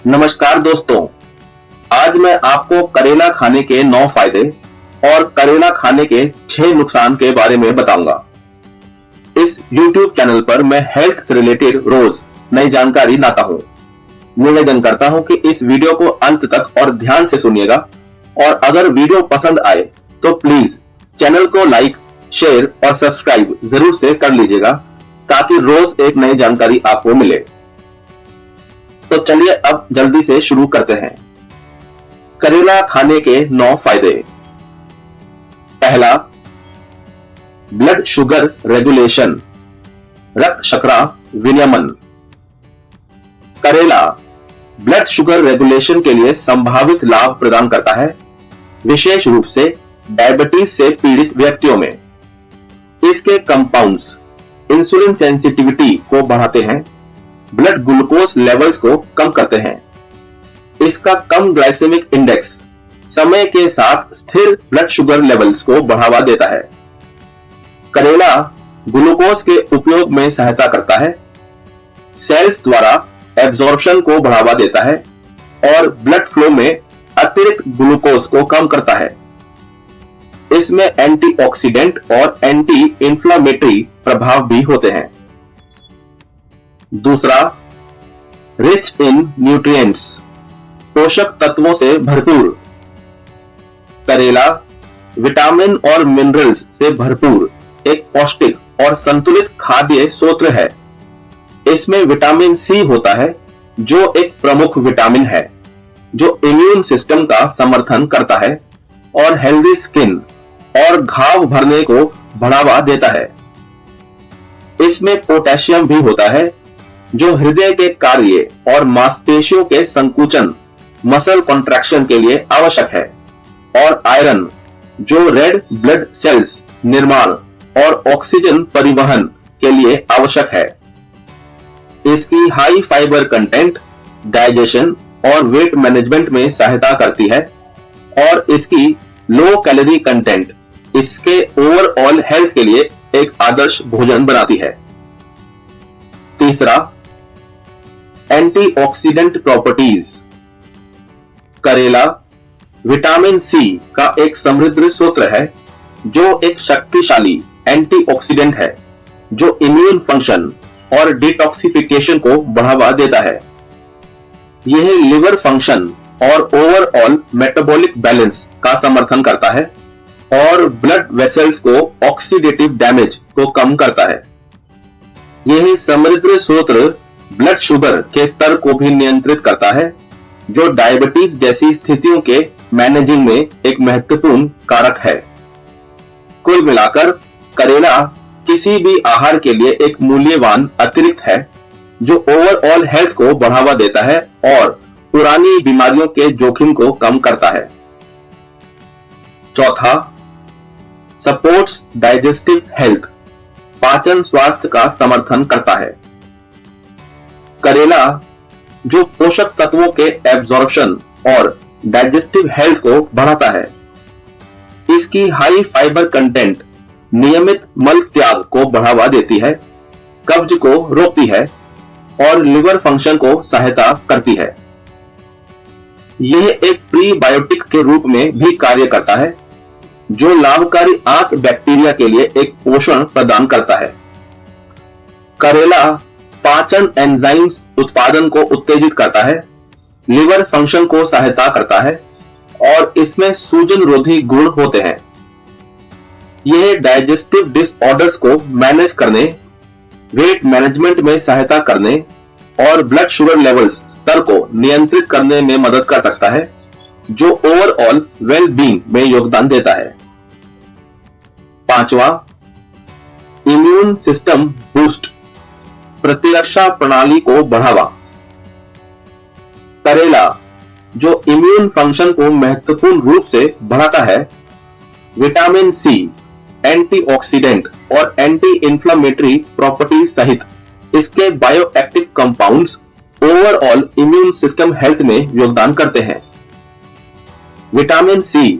नमस्कार दोस्तों, आज मैं आपको करेला खाने के 9 फायदे और करेला खाने के 6 नुकसान के बारे में बताऊंगा। इस YouTube चैनल पर मैं हेल्थ से रिलेटेड रोज नई जानकारी लाता हूं। निवेदन करता हूं कि इस वीडियो को अंत तक और ध्यान से सुनिएगा और अगर वीडियो पसंद आए तो प्लीज चैनल को लाइक, शेयर और सब्सक्राइब जरूर से कर लीजिएगा ताकि रोज एक नई जानकारी आपको मिले। तो चलिए अब जल्दी से शुरू करते हैं। करेला खाने के 9 फायदे। पहला, ब्लड शुगर रेगुलेशन, रक्त शर्करा विनियमन। करेला ब्लड शुगर रेगुलेशन के लिए संभावित लाभ प्रदान करता है, विशेष रूप से डायबिटीज से पीड़ित व्यक्तियों में। इसके कंपाउंड्स इंसुलिन सेंसिटिविटी को बढ़ाते हैं, ब्लड ग्लूकोज लेवल्स को कम करते हैं। इसका कम ग्लाइसेमिक इंडेक्स समय के साथ स्थिर ब्लड शुगर लेवल्स को बढ़ावा देता है। करेला ग्लूकोज के उपयोग में सहायता करता है, सेल्स द्वारा एब्जॉर्प्शन को बढ़ावा देता है और ब्लड फ्लो में अतिरिक्त ग्लूकोज को कम करता है। इसमें एंटीऑक्सीडेंट और एंटी इंफ्लेमेटरी प्रभाव भी होते हैं। दूसरा, रिच इन न्यूट्रिएंट्स, पोषक तत्वों से भरपूर। करेला विटामिन और मिनरल्स से भरपूर एक पौष्टिक और संतुलित खाद्य स्रोत है। इसमें विटामिन सी होता है जो एक प्रमुख विटामिन है जो इम्यून सिस्टम का समर्थन करता है और हेल्दी स्किन और घाव भरने को बढ़ावा देता है। इसमें पोटेशियम भी होता है जो हृदय के कार्य और मांसपेशियों के संकुचन मसल कॉन्ट्रैक्शन के लिए आवश्यक है, और आयरन जो रेड ब्लड सेल्स निर्माण और ऑक्सीजन परिवहन के लिए आवश्यक है। इसकी हाई फाइबर कंटेंट डाइजेशन और वेट मैनेजमेंट में सहायता करती है और इसकी लो कैलोरी कंटेंट इसके ओवरऑल हेल्थ के लिए एक आदर्श भोजन बनाती है। तीसरा, एंटीऑक्सीडेंट प्रॉपर्टीज। करेला विटामिन सी का एक समृद्ध स्रोत है जो एक शक्तिशाली एंटीऑक्सीडेंट है जो इम्यून फंक्शन और डिटॉक्सिफिकेशन को बढ़ावा देता है। यह लिवर फंक्शन और ओवरऑल मेटाबॉलिक बैलेंस का समर्थन करता है और ब्लड वेसल्स को ऑक्सीडेटिव डैमेज को कम करता है। यह समृद्ध स्रोत ब्लड शुगर के स्तर को भी नियंत्रित करता है जो डायबिटीज जैसी स्थितियों के मैनेजिंग में एक महत्वपूर्ण कारक है। कुल मिलाकर करेला किसी भी आहार के लिए एक मूल्यवान अतिरिक्त है जो ओवरऑल हेल्थ को बढ़ावा देता है और पुरानी बीमारियों के जोखिम को कम करता है। चौथा, सपोर्ट्स डाइजेस्टिव हेल्थ, पाचन स्वास्थ्य का समर्थन करता है। करेला जो पोषक तत्वों के एब्जॉर्प्शन और डाइजेस्टिव हेल्थ को बढ़ाता है। इसकी हाई फाइबर कंटेंट नियमित मल त्याग को बढ़ावा देती है, कब्ज को रोकती है और लिवर फंक्शन को सहायता करती है। यह एक प्रीबायोटिक के रूप में भी कार्य करता है जो लाभकारी आंत बैक्टीरिया के लिए एक पोषण प्रदान करता है। करेला पाचन एंजाइम्स उत्पादन को उत्तेजित करता है, लिवर फंक्शन को सहायता करता है और इसमें सूजन रोधी गुण होते हैं। यह डाइजेस्टिव डिसऑर्डर्स को मैनेज करने, वेट मैनेजमेंट में सहायता करने और ब्लड शुगर लेवल्स स्तर को नियंत्रित करने में मदद कर सकता है जो ओवरऑल वेल बीइंग में योगदान देता है। पांचवा, इम्यून सिस्टम बूस्ट, प्रतिरक्षा प्रणाली को बढ़ावा। करेला जो इम्यून फंक्शन को महत्वपूर्ण रूप से बढ़ाता है, विटामिन सी, एंटीऑक्सीडेंट और एंटी इंफ्लेमेटरी प्रॉपर्टीज सहित इसके bioactive compounds overall immune system health में योगदान करते हैं। Vitamin C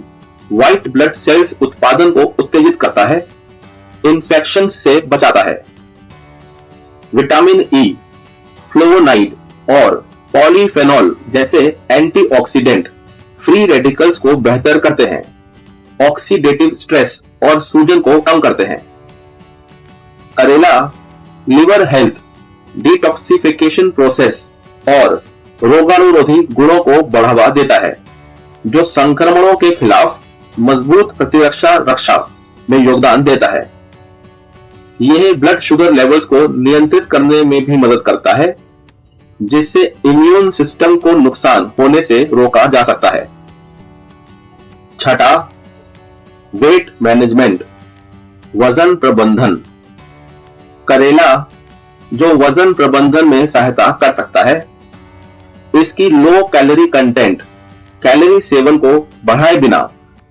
white blood cells उत्पादन को उत्तेजित करता है, इन्फेक्शन से बचाता है। विटामिन ई, फ्लेवोनाइड और पॉलीफेनॉल जैसे एंटीऑक्सीडेंट फ्री रेडिकल्स को बेहतर करते हैं, ऑक्सीडेटिव स्ट्रेस और सूजन को कम करते हैं। करेला लिवर हेल्थ, डिटॉक्सिफिकेशन प्रोसेस और रोगाणुरोधी गुणों को बढ़ावा देता है, जो संक्रमणों के खिलाफ मजबूत रक्षा में योगदान देता है। यह ब्लड शुगर लेवल्स को नियंत्रित करने में भी मदद करता है, जिससे इम्यून सिस्टम को नुकसान होने से रोका जा सकता है। छठा, वेट मैनेजमेंट, वजन प्रबंधन। करेला जो वजन प्रबंधन में सहायता कर सकता है। इसकी low calorie content calorie seven को बढ़ाए बिना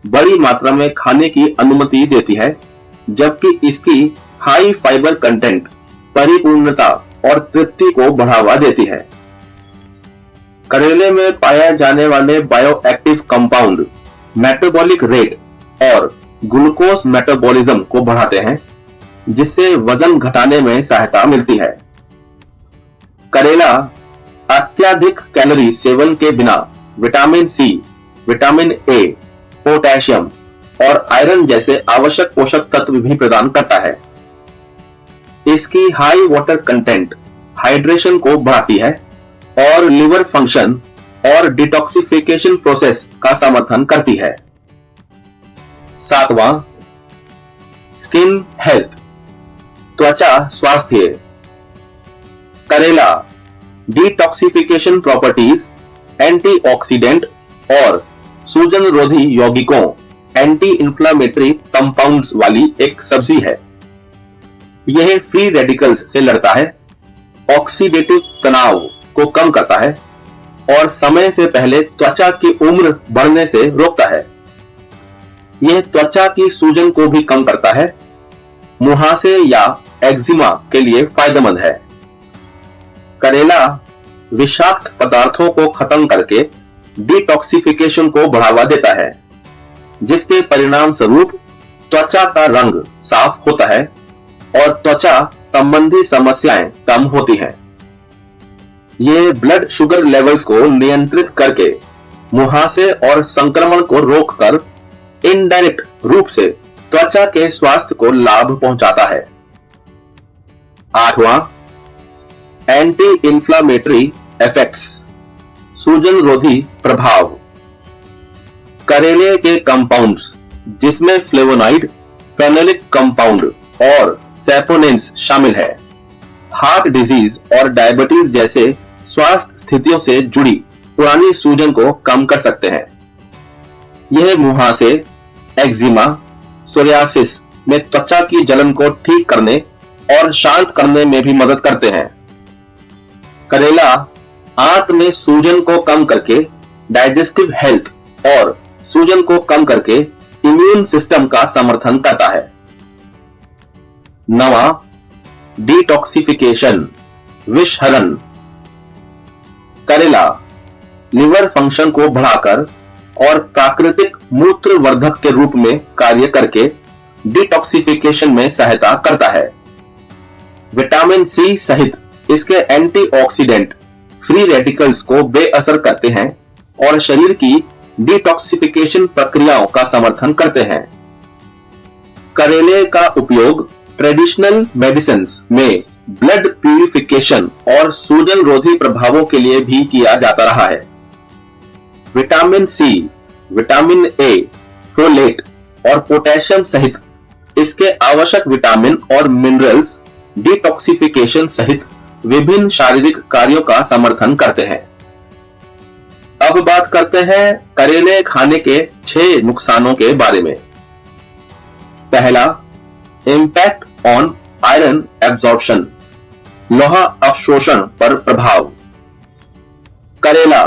बड़ी मात्रा में खाने की अनुमति देती है, जबकि इसकी हाई फाइबर कंटेंट परिपूर्णता और तृप्ति को बढ़ावा देती है। करेले में पाए जाने वाले बायोएक्टिव कंपाउंड मेटाबॉलिक रेट और ग्लूकोज मेटाबॉलिज्म को बढ़ाते हैं, जिससे वजन घटाने में सहायता मिलती है। करेला अत्यधिक कैलोरी सेवन के बिना vitamin C, vitamin A, potassium और आयरन जैसे आवश्यक पोषक तत्व भी प्रदान करता है। इसकी हाई वाटर कंटेंट हाइड्रेशन को बढ़ाती है और लिवर फंक्शन और डिटॉक्सिफिकेशन प्रोसेस का समर्थन करती है। सातवां, स्किन हेल्थ, त्वचा स्वास्थ्य। करेला डिटॉक्सिफिकेशन प्रॉपर्टीज, एंटीऑक्सीडेंट और सूजन रोधी यौगिकों एंटी इंफ्लेमेटरी कंपाउंड्स वाली एक सब्जी है। यह फ्री रेडिकल्स से लड़ता है, ऑक्सीडेटिव तनाव को कम करता है और समय से पहले त्वचा की उम्र बढ़ने से रोकता है। यह त्वचा की सूजन को भी कम करता है, मुहासे या एक्जिमा के लिए फायदेमंद है। करेला विषाक्त पदार्थों को खत्म करके डिटॉक्सिफिकेशन को बढ़ावा देता है, जिसके परिणाम स्वरूप त्वचा का रंग साफ होता है और त्वचा संबंधी समस्याएं कम होती हैं। ये ब्लड शुगर लेवल्स को नियंत्रित करके मुहासे और संक्रमण को रोककर इनडायरेक्ट रूप से त्वचा के स्वास्थ्य को लाभ पहुंचाता है। आठवां, एंटी इंफ्लेमेटरी इफेक्ट्स, सूजन रोधी प्रभाव। करेले के कंपाउंड्स, जिसमें फ्लेवोनाइड, फेनोलिक कंपाउंड और सैपोनिन्स शामिल है, हार्ट डिजीज और डायबिटीज जैसे स्वास्थ्य स्थितियों से जुड़ी पुरानी सूजन को कम कर सकते हैं। यह मुहासे, एक्जिमा, सोरियासिस में त्वचा की जलन को ठीक करने और शांत करने में भी मदद करते हैं। करेला आंत में सूजन को कम करके डाइजेस्टिव हेल्थ और सूजन को कम करके इम्यून सिस्टम का समर्थन करता है। नवा, डिटॉक्सिफिकेशन, विषहरण। करेला लिवर फंक्शन को बढ़ाकर और प्राकृतिक मूत्रवर्धक के रूप में कार्य करके डिटॉक्सिफिकेशन में सहायता करता है। विटामिन सी सहित इसके एंटीऑक्सीडेंट फ्री रेडिकल्स को बेअसर करते हैं और शरीर की डिटॉक्सिफिकेशन प्रक्रियाओं का समर्थन करते हैं। करेले का उपयोग ट्रेडिशनल मेडिसिन्स में ब्लड प्यूरिफिकेशन और सूजन रोधी प्रभावों के लिए भी किया जाता रहा है। Vitamin C, vitamin A, folate और पोटेशियम सहित इसके आवश्यक विटामिन और मिनरल्स डिटॉक्सिफिकेशन सहित विभिन्न शारीरिक कार्यों का समर्थन करते हैं। अब बात करते हैं करेले खाने के 6 नुकसानों के बारे में। पहला, इंपैक्ट ऑन आयरन एब्जॉर्प्शन, लोहा अवशोषण पर प्रभाव। करेला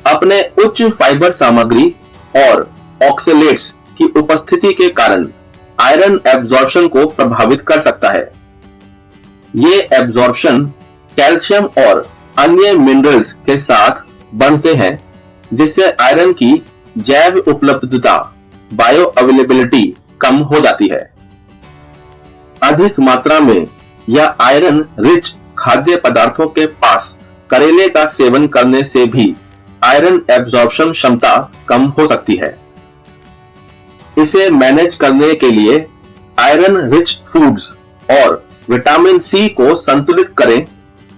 अपने उच्च फाइबर सामग्री और ऑक्सलेट्स की उपस्थिति के कारण आयरन एब्जॉर्प्शन को प्रभावित कर सकता है। ये एब्जॉर्प्शन कैल्शियम और अन्य मिनरल्स के साथ बढ़ते हैं, जिससे आयरन की जैव उपलब्धता, बायो अवेलेबिलिटी कम हो जाती है। अधिक मात्रा में या आयरन रिच खाद्य पदार्थों के पास करेले का सेवन करने से भी आयरन एब्जॉर्प्शन क्षमता कम हो सकती है। इसे मैनेज करने के लिए आयरन रिच फूड्स और विटामिन सी को संतुलित करें।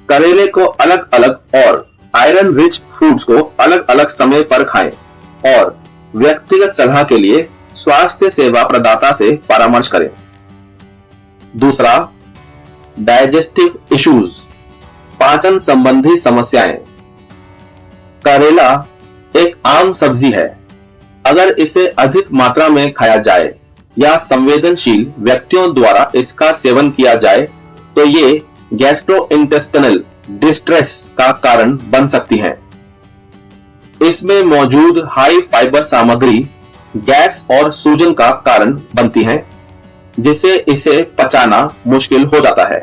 करेले को अलग अलग और आयरन रिच फूड्स को अलग अलग समय पर खाएं और व्यक्तिगत सलाह के लिए स्वास्थ्य सेवा प्रदाता से परामर्श करें। दूसरा, डाइजेस्टिव इश्यूज, पाचन संबंधी समस्याएं। करेला एक आम सब्जी है। अगर इसे अधिक मात्रा में खाया जाए या संवेदनशील व्यक्तियों द्वारा इसका सेवन किया जाए तो ये गैस्ट्रोइंटेस्टिनल डिस्ट्रेस का कारण बन सकती हैं। इसमें मौजूद हाई फाइबर सामग्री गैस और सूजन का कारण बनती हैं, जिससे इसे पचाना मुश्किल हो जाता है।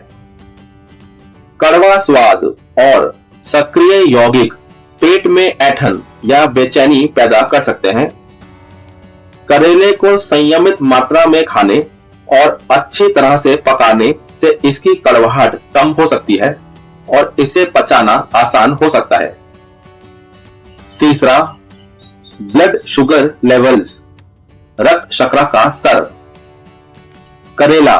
कड़वा स्वाद और सक्रिय यौगिक पेट में ऐंठन या बेचैनी पैदा कर सकते हैं। करेले को संयमित मात्रा में खाने और अच्छी तरह से पकाने से इसकी कड़वाहट कम हो सकती है और इसे पचाना आसान हो सकता है। तीसरा, ब्लड शुगर लेवल्स, रक्त शर्करा का स्तर। करेला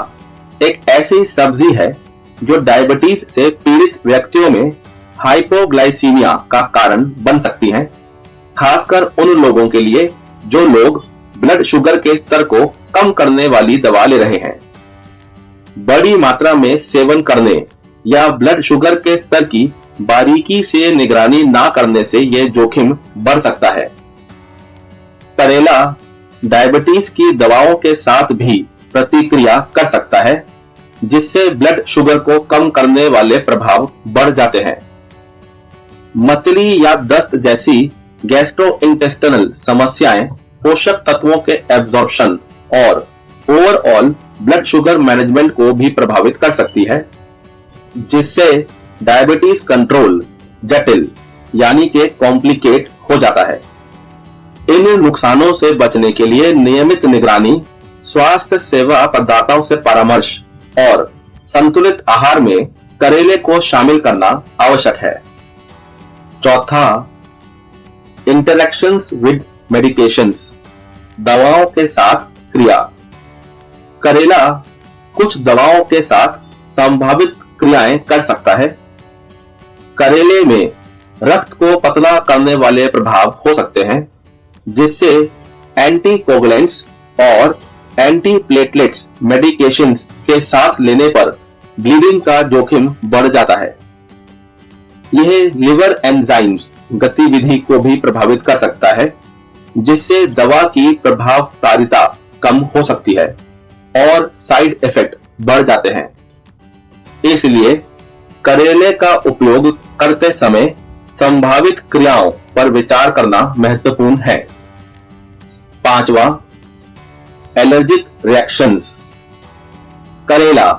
एक ऐसी सब्जी है जो डायबिटीज से पीड़ित व्यक्तियों में हाइपोग्लाइसीमिया का कारण बन सकती है, खासकर उन लोगों के लिए जो लोग ब्लड शुगर के स्तर को कम करने वाली दवा ले रहे हैं। बड़ी मात्रा में सेवन करने या ब्लड शुगर के स्तर की बारीकी से निगरानी ना करने से यह जोखिम बढ़ सकता है। करेला डायबिटीज की दवाओं के साथ भी प्रतिक्रिया कर सकता है, जिससे ब्लड शुगर को कम करने वाले प्रभाव बढ़ जाते हैं। मतली या दस्त जैसी गैस्ट्रोइंटेस्टिनल समस्याएं पोषक तत्वों के एब्जॉर्प्शन और ओवरऑल ब्लड शुगर मैनेजमेंट को भी प्रभावित कर सकती है, जिससे डायबिटीज कंट्रोल जटिल यानी कि कॉम्प्लिकेट हो जाता है। इन नुकसानों से बचने के लिए नियमित निगरानी, स्वास्थ्य सेवा प्रदाताओं से परामर्श और संतुलित आहार में करेले को शामिल करना आवश्यक है। चौथा, इंटरैक्शंस विद मेडिकेशंस, दवाओं के साथ क्रिया। करेला कुछ दवाओं के साथ संभावित क्रियाएं कर सकता है। करेले में रक्त को पतला करने वाले प्रभाव हो सकते हैं, जिससे एंटीकोगुलेंट्स और एंटीप्लेटलेट्स मेडिकेशंस के साथ लेने पर ब्लीडिंग का जोखिम बढ़ जाता है। यह लिवर एंजाइम्स गतिविधि को भी प्रभावित कर सकता है, जिससे दवा की प्रभावकारिता कम हो सकती है और साइड इफेक्ट बढ़ जाते हैं। इसलिए करेले का उपयोग करते समय संभावित क्रियाओं पर विचार करना महत्वपूर्ण है। पांचवा, एलर्जिक रिएक्शंस। करेला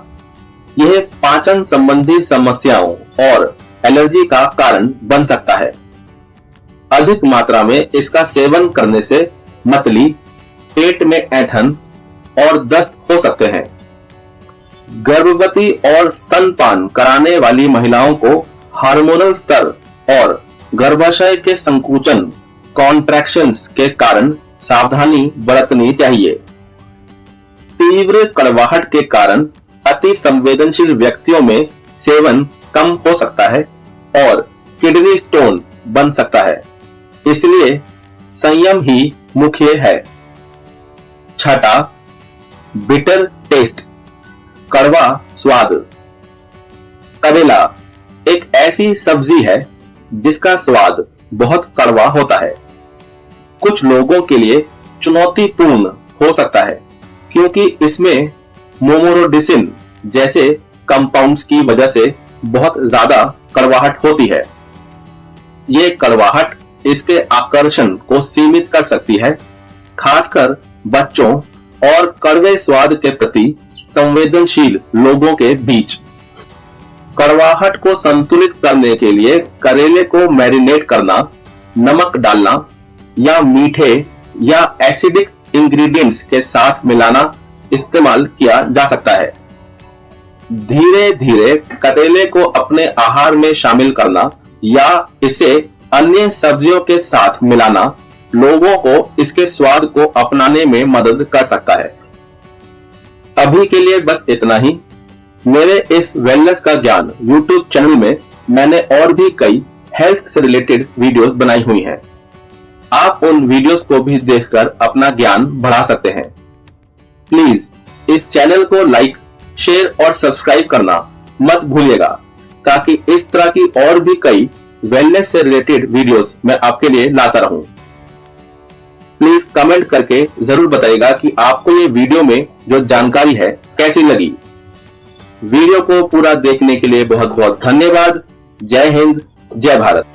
यह पाचन संबंधी समस्याओं और एलर्जी का कारण बन सकता है। अधिक मात्रा में इसका सेवन करने से मतली, पेट में ऐंठन और दस्त हो सकते हैं। गर्भवती और स्तनपान कराने वाली महिलाओं को हार्मोनल स्तर और गर्भाशय के संकुचन कॉन्ट्रैक्शंस के कारण सावधानी बरतनी चाहिए। तीव्र कड़वाहट के कारण अति संवेदनशील व्यक्तियों में सेवन कम हो सकता है और किडनी स्टोन बन सकता है, इसलिए संयम ही मुख्य है। छठा, बिटर टेस्ट, कड़वा स्वाद। करेला एक ऐसी सब्जी है जिसका स्वाद बहुत कड़वा होता है। कुछ लोगों के लिए चुनौतीपूर्ण हो सकता है, क्योंकि इसमें मोमोरोडिसिन जैसे कंपाउंड्स की वजह से बहुत ज्यादा कड़वाहट होती है। ये कड़वाहट इसके आकर्षण को सीमित कर सकती है, खासकर बच्चों और कड़वे स्वाद के प्रति संवेदनशील लोगों के बीच। कड़वाहट को संतुलित करने के लिए करेले को मैरिनेट करना, नमक डालना या मीठे या एसिडिक इंग्रेडिएंट्स के साथ मिलाना इस्तेमाल किया जा सकता है। धीरे धीरे करेले को अपने आहार में शामिल करना या इसे अन्य सब्जियों के साथ मिलाना लोगों को इसके स्वाद को अपनाने में मदद कर सकता है। अभी के लिए बस इतना ही। मेरे इस वेलनेस का ज्ञान YouTube चैनल में मैंने और भी कई हेल्थ से रिलेटेड वीडियोस बनाई हुई हैं। आप उन वीडियोस को भी देखकर अपना ज्ञान बढ़ा सकते हैं। प्लीज इस चैनल को लाइक, शेयर और सब्सक्राइब करना मत भूलिएगा, ताकि इस तरह की और भी कई वेलनेस से रिलेटेड वीडियोस मैं आपके लिए लाता रहूं। प्लीज कमेंट करके जरूर बताइएगा कि आपको ये वीडियो में जो जानकारी है कैसी लगी। वीडियो को पूरा देखने के लिए बहुत बहुत धन्यवाद। जय हिंद, जय भारत।